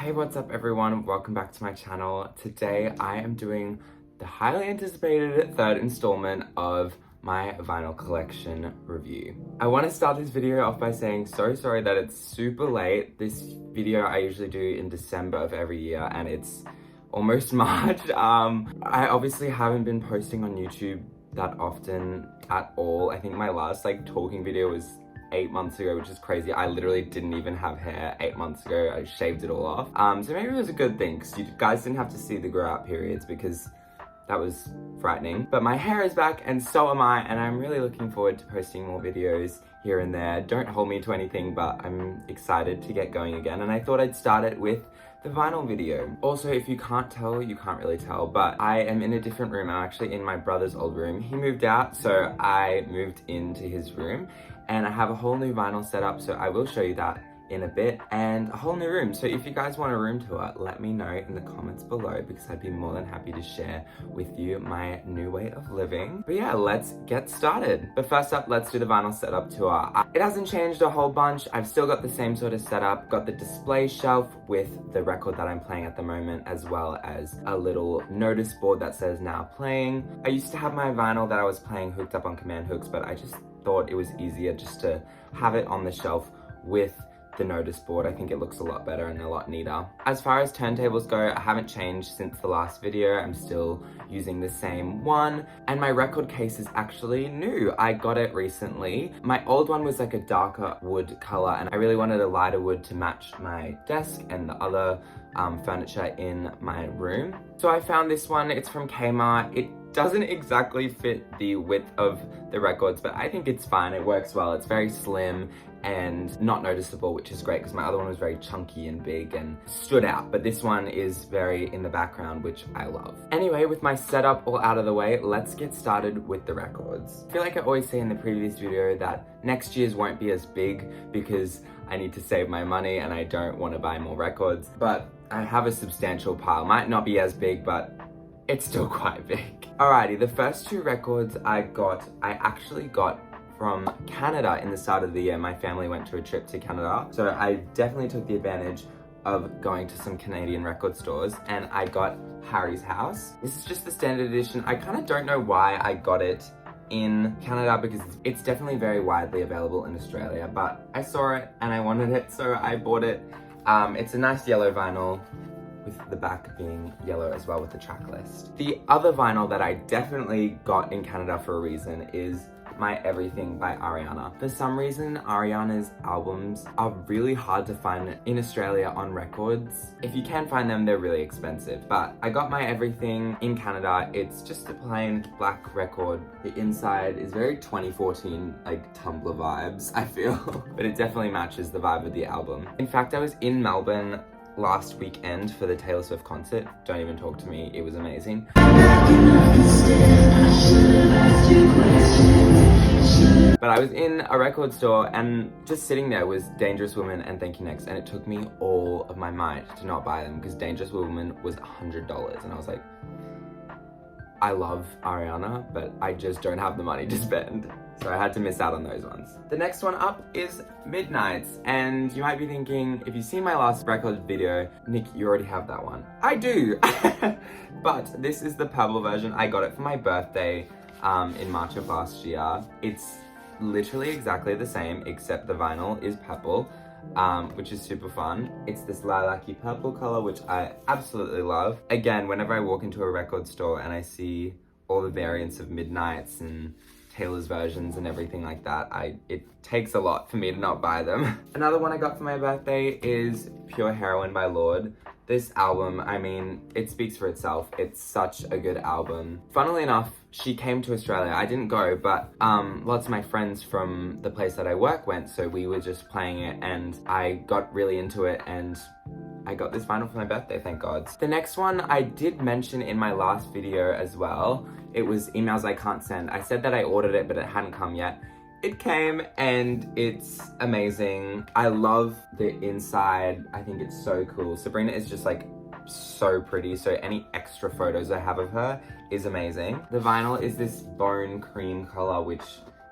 Hey, what's up everyone? Welcome back to my channel. Today I am doing the highly anticipated third installment of my vinyl collection review. I want to start this video off by saying so sorry that it's super late. This video I usually do in December of every year and it's almost March. I obviously haven't been posting on YouTube that often at all. I think my last talking video was 8 months ago, which is crazy. I literally didn't even have hair 8 months ago. I shaved it all off. So maybe it was a good thing because you guys didn't have to see the grow out periods because that was frightening. But my hair is back and so am I, and I'm really looking forward to posting more videos here and there. Don't hold me to anything, but I'm excited to get going again. And I thought I'd start it with the vinyl video. Also, if you can't tell, you can't really tell, but I am in a different room. I'm actually in my brother's old room. He moved out, so I moved into his room. And I have a whole new vinyl setup, so I will show you that in a bit, and a whole new room. So if you guys want a room tour, let me know in the comments below because I'd be more than happy to share with you my new way of living. But yeah, let's get started. But first up, let's do the vinyl setup tour. It hasn't changed a whole bunch. I've still got the same sort of setup. Got the display shelf with the record that I'm playing at the moment, as well as a little notice board that says now playing. I used to have my vinyl that I was playing hooked up on command hooks, but I just thought it was easier just to have it on the shelf with the notice board. I think it looks a lot better and a lot neater. As far as turntables go, I haven't changed since the last video. I'm still using the same one, and my record case is actually new. I got it recently. My old one was like a darker wood color, and I really wanted a lighter wood to match my desk and the other furniture in my room. So I found this one. It's from Kmart. It doesn't exactly fit the width of the records, but I think it's fine. It works well. It's very slim and not noticeable, which is great because my other one was very chunky and big and stood out, but this one is very in the background, which I love. Anyway, with my setup all out of the way, let's get started with the records. I feel like I always say in the previous video that next year's won't be as big because I need to save my money and I don't want to buy more records, but I have a substantial pile. Might not be as big, but it's still quite big. Alrighty, the first two records I actually got from Canada in the start of the year. My family went to a trip to Canada, so I definitely took the advantage of going to some Canadian record stores, and I got Harry's House. This is just the standard edition. I kind of don't know why I got it in Canada because it's definitely very widely available in Australia, but I saw it and I wanted it, so I bought it. It's a nice yellow vinyl, with the back being yellow as well with the track list. The other vinyl that I definitely got in Canada for a reason is My Everything by Ariana. For some reason, Ariana's albums are really hard to find in Australia on records. If you can find them, they're really expensive. But I got My Everything in Canada. It's just a plain black record. The inside is very 2014, Tumblr vibes, I feel. But it definitely matches the vibe of the album. In fact, I was in Melbourne last weekend for the Taylor Swift concert. Don't even talk to me, it was amazing. But I was in a record store and just sitting there was Dangerous Woman and Thank You Next, and it took me all of my might to not buy them because Dangerous Woman was $100 and I was like, I love Ariana, but I just don't have the money to spend. So I had to miss out on those ones. The next one up is Midnights, and you might be thinking, if you've seen my last record video, Nick, you already have that one. I do, but this is the purple version. I got it for my birthday in March of last year. It's literally exactly the same, except the vinyl is purple, which is super fun. It's this lilac-y purple color, which I absolutely love. Again, whenever I walk into a record store and I see all the variants of Midnights and Taylor's versions and everything like that, it takes a lot for me to not buy them. Another one I got for my birthday is Pure Heroine by Lorde. This album, I mean, it speaks for itself. It's such a good album. Funnily enough, she came to Australia. I didn't go, but lots of my friends from the place that I work went, so we were just playing it and I got really into it and I got this vinyl for my birthday, thank God. The next one I did mention in my last video as well. It was Emails I Can't Send. I said that I ordered it, but it hadn't come yet. It came and it's amazing. I love the inside. I think it's so cool. Sabrina is just so pretty, so any extra photos I have of her is amazing. The vinyl is this bone cream color, which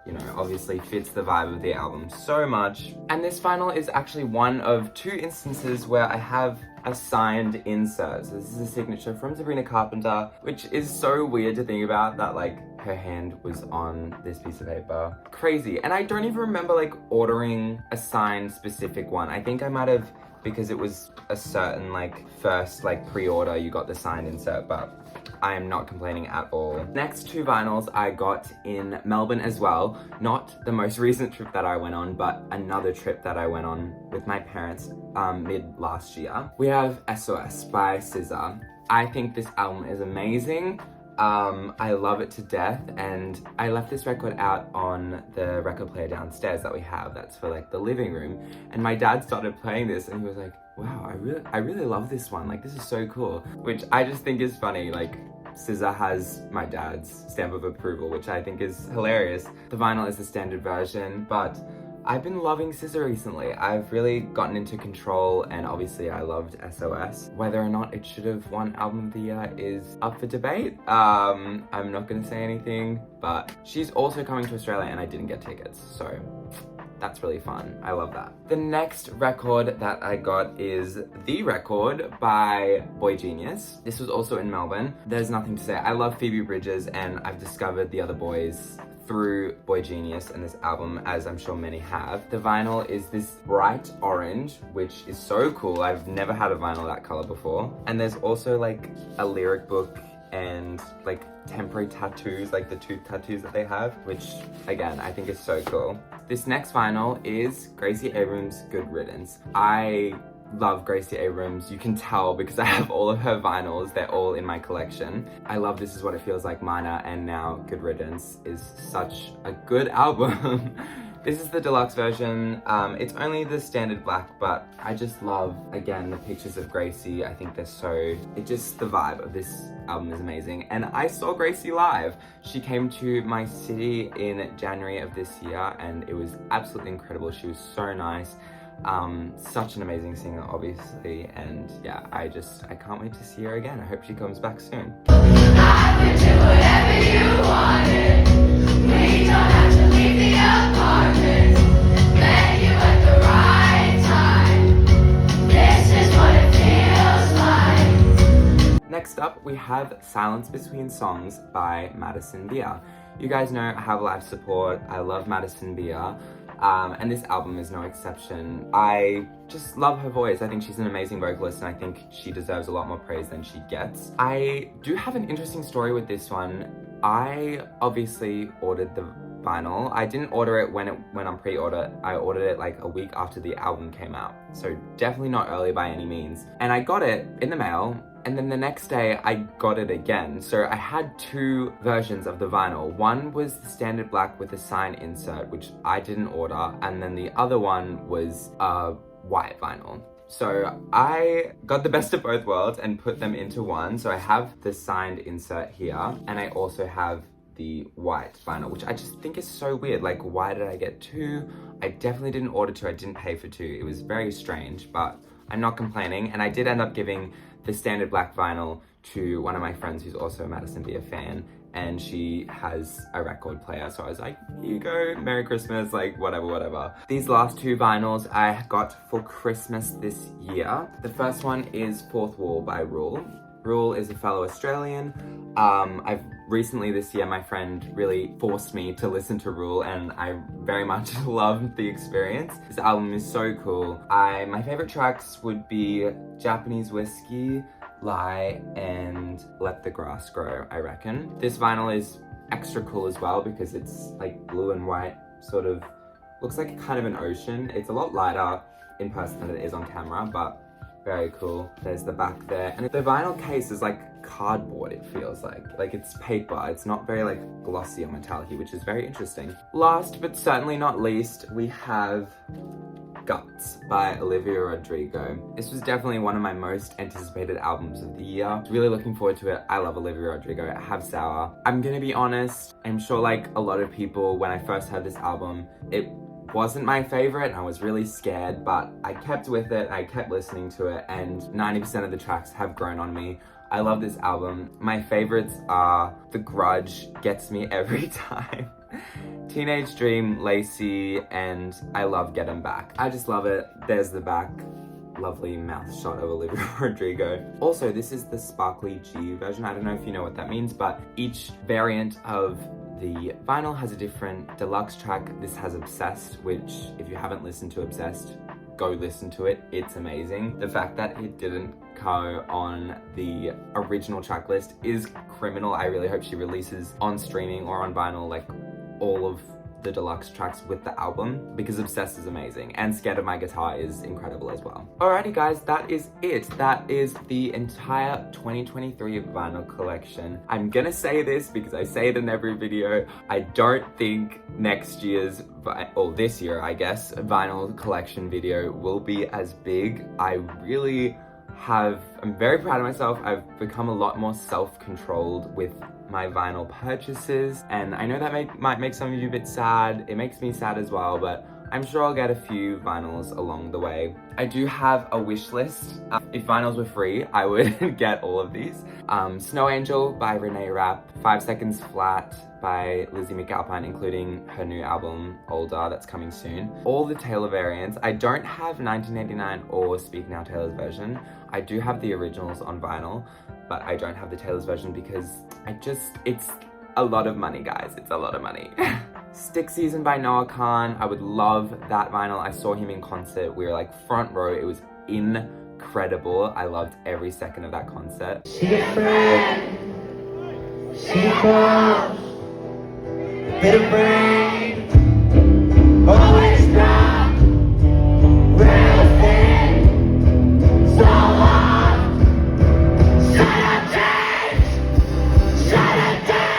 you know, obviously fits the vibe of the album so much. And this vinyl is actually one of two instances where I have a signed insert. So this is a signature from Sabrina Carpenter, which is so weird to think about that like her hand was on this piece of paper. Crazy. And I don't even remember like ordering a signed specific one. I think I might have, because it was a certain like first like pre-order, you got the signed insert, but I am not complaining at all. Next two vinyls I got in Melbourne as well. Not the most recent trip that I went on, but another trip that I went on with my parents mid last year. We have SOS by SZA. I think this album is amazing. I love it to death, and I left this record out on the record player downstairs that we have that's for like the living room, and my dad started playing this and he was like, wow, I really love this one, like this is so cool, which I just think is funny. Like SZA has my dad's stamp of approval, which I think is hilarious. The vinyl is the standard version, but I've been loving SZA recently. I've really gotten into Control, and obviously I loved SOS. Whether or not it should have won Album of the Year is up for debate. I'm not gonna say anything, but she's also coming to Australia and I didn't get tickets, so that's really fun. I love that. The next record that I got is The Record by Boy Genius. This was also in Melbourne. There's nothing to say. I love Phoebe Bridgers, and I've discovered the other boys through Boy Genius and this album, as I'm sure many have. The vinyl is this bright orange, which is so cool. I've never had a vinyl that color before. And there's also like a lyric book and like temporary tattoos, like the tooth tattoos that they have, which again, I think is so cool. This next vinyl is Gracie Abrams' Good Riddance. I love Gracie Abrams. You can tell because I have all of her vinyls. They're all in my collection. I love This Is What It Feels Like, Minor, and now Good Riddance is such a good album. This is the deluxe version. It's only the standard black, but I just love, again, the pictures of Gracie. I think they're so, the vibe of this album is amazing. And I saw Gracie live. She came to my city in January of this year, and it was absolutely incredible. She was so nice. Such an amazing singer, obviously, and yeah, I can't wait to see her again. I hope she comes back soon. I would do whatever you wanted. We don't have to leave the apartment. Met you at the right time. This is what it feels like. Next up, we have Silence Between Songs by Madison Beer. You guys know I have live support. I love Madison Beer. And this album is no exception. I just love her voice. I think she's an amazing vocalist, and I think she deserves a lot more praise than she gets. I do have an interesting story with this one. I obviously ordered the vinyl. I didn't order it when on pre-order. I ordered it like a week after the album came out. So definitely not early by any means. And I got it in the mail, and then the next day I got it again. So I had two versions of the vinyl. One was the standard black with a sign insert, which I didn't order. And then the other one was a white vinyl. So I got the best of both worlds and put them into one. So I have the signed insert here, and I also have the white vinyl, which I just think is so weird. Like, why did I get two? I definitely didn't order two. I didn't pay for two. It was very strange, but I'm not complaining. And I did end up giving the standard black vinyl to one of my friends who's also a Madison Beer fan, and she has a record player. So I was like, here you go, Merry Christmas, like whatever. These last two vinyls I got for Christmas this year. The first one is Fourth Wall by Rule. Rule is a fellow Australian. I've recently this year, my friend really forced me to listen to Rule, and I very much loved the experience. This album is so cool. My favorite tracks would be Japanese Whiskey, Lie, and Let the Grass Grow, I reckon. This vinyl is extra cool as well because it's like blue and white, sort of looks like kind of an ocean. It's a lot lighter in person than it is on camera, but very cool. There's the back there. And the vinyl case is like cardboard, it feels like. Like it's paper. It's not very like glossy or metallic-y, which is very interesting. Last but certainly not least, we have Guts by Olivia Rodrigo. This was definitely one of my most anticipated albums of the year. Really looking forward to it. I love Olivia Rodrigo. I have SZA. I'm gonna be honest, I'm sure like a lot of people, when I first heard this album, it wasn't my favorite and I was really scared, but I kept with it, I kept listening to it, and 90% of the tracks have grown on me. I love this album. My favorites are The Grudge, gets me every time. Teenage Dream, Lacey, and I love Get 'Em Back. I just love it. There's the back. lovely mouth shot of Olivia Rodrigo. Also, this is the Sparkly G version. I don't know if you know what that means, but each variant of the vinyl has a different deluxe track. This has Obsessed, which if you haven't listened to Obsessed, go listen to it. It's amazing. The fact that it didn't go on the original track list is criminal. I really hope she releases on streaming or on vinyl like all of the deluxe tracks with the album, because Obsessed is amazing and Scared of My Guitar is incredible as well. Alrighty guys, that is it. That is the entire 2023 vinyl collection. I'm gonna say this because I say it in every video. I don't think next year's, or this year I guess, vinyl collection video will be as big. I'm very proud of myself. I've become a lot more self-controlled with my vinyl purchases, and I know that might make some of you a bit sad. It makes me sad as well, but I'm sure I'll get a few vinyls along the way. I do have a wish list. If vinyls were free, I would get all of these. Snow Angel by Renee Rapp, 5 Seconds Flat by Lizzie McAlpine, including her new album, Older, that's coming soon. All the Taylor variants. I don't have 1989 or Speak Now Taylor's version. I do have the originals on vinyl, but I don't have the Taylor's version because it's a lot of money, guys. It's a lot of money. Stick Season by Noah Khan. I would love that vinyl. I saw him in concert. We were like front row. It was incredible. I loved every second of that concert. She a friend. She a close. A bit of brain. Always not. Real thin. So long. Shut up, James. Shut up, James.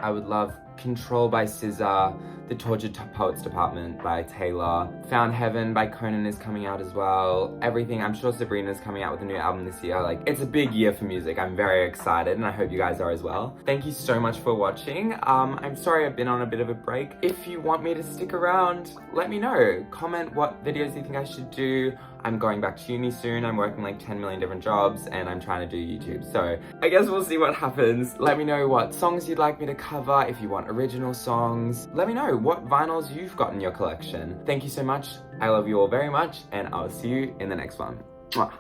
I would love Control by SZA, The Tortured Poets Department by Taylor, Found Heaven by Conan is coming out as well, everything. I'm sure Sabrina's coming out with a new album this year. Like, it's a big year for music. I'm very excited and I hope you guys are as well. Thank you so much for watching. I'm sorry I've been on a bit of a break. If you want me to stick around, let me know. Comment what videos you think I should do. I'm going back to uni soon. I'm working like 10 million different jobs and I'm trying to do YouTube. So I guess we'll see what happens. Let me know what songs you'd like me to cover. If you want original songs, let me know what vinyls you've got in your collection. Thank you so much. I love you all very much and I'll see you in the next one. Mwah.